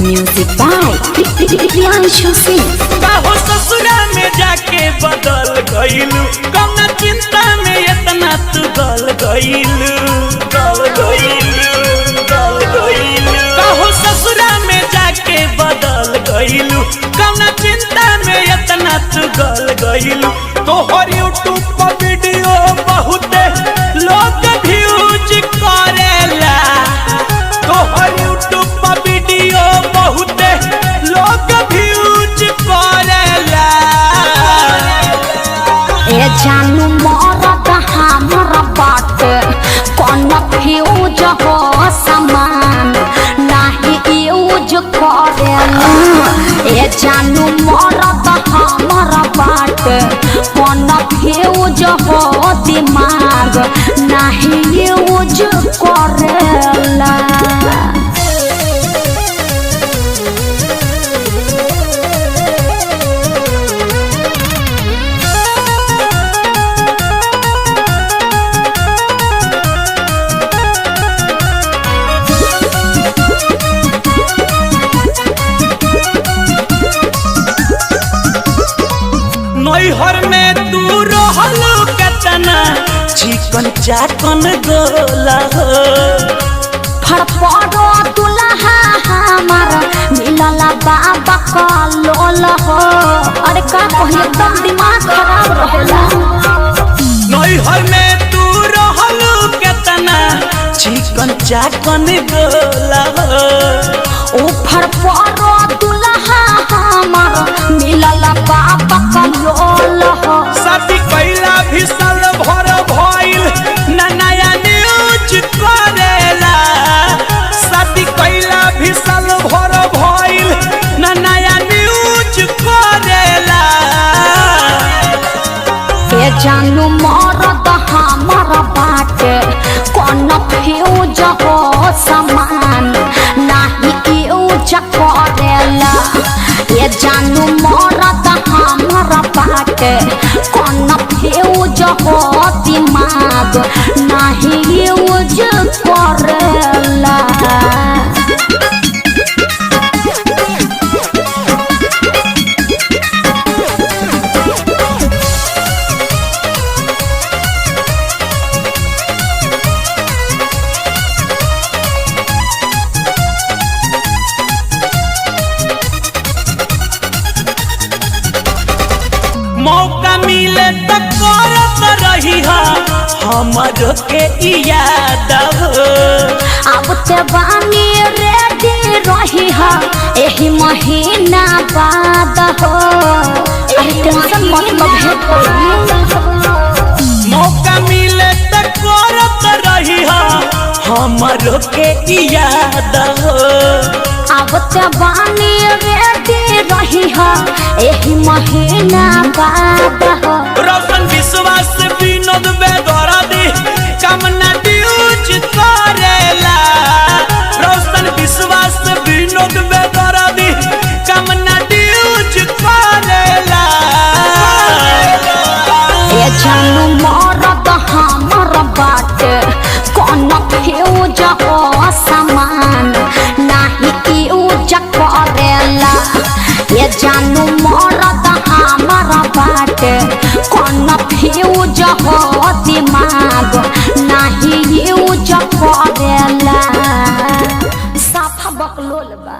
Music by Priyanshu Singh. बाहो ससुरा में जाके बदल गईलू, कम चिंता में इतना तू गल गईलू। बाहो ससुरा में जाके बदल गईलू, कम चिंता में इतना तू गल गईलू। तोहर यूट्यूब पर वीडियो बहुत लोग व्यूज करेला, तोहर यूट्यूब पर वीडियो बहुत लोग व्यूज करेला। ए जानू मरद हमर बाटे कौन फ्यूज हो समान नहीं यूज करेला। ए जानू मरद हमर बाटे कौन फ्यूज हो दिमाग नहीं यूज करेला। नैहर में तू रहलू केतना चिकन चाकन गोला हो। फड़फड़ो दुल्हा हमार मिलला बाबा का लोल हो। अरे का कहिए एकदम दिमाग खराब रहेला। नैहर में तू रहलू केतना चिकन चाकन गोला हो। ओ फड़फड़ो दुल्हा हमार मिलला बाबा का लोल हो। शादी कैला भी साल भर भइल ना नया न्यूज करेला। शादी कैला भी साल भर भइल ना नया न्यूज करेला। ए जानू मरद हमर बाटे कौन फ्यूज हो समान नहीं यूज करेला। ए जानू मरद हमर बाटे कौन फ्यूज हो दिमाग नहीं यूज करेला। मौका मिले तो करत रही हमर के याद हो। अब ते बानी रेडी रही है एही महीना बाद हो। अरे टेंशन मत मौका मिले तो करत रही हमर के याद हो। अब ते बानी रेडी रही है एही महीना बाद हो। रोशन विश्वास विनोद बेदर्दी कामना यूज करेला। रोशन विश्वास विनोद बेदर्दी कामना यूज करेला। ए जानू मरद हमर बाटे कौन फ्यूज हो समान नहीं यूज करेला। ए जानू मरद हमर बाटे कौन फ्यूज हो दिमाग नहीं यूज करेला। साफा बकलोल बा।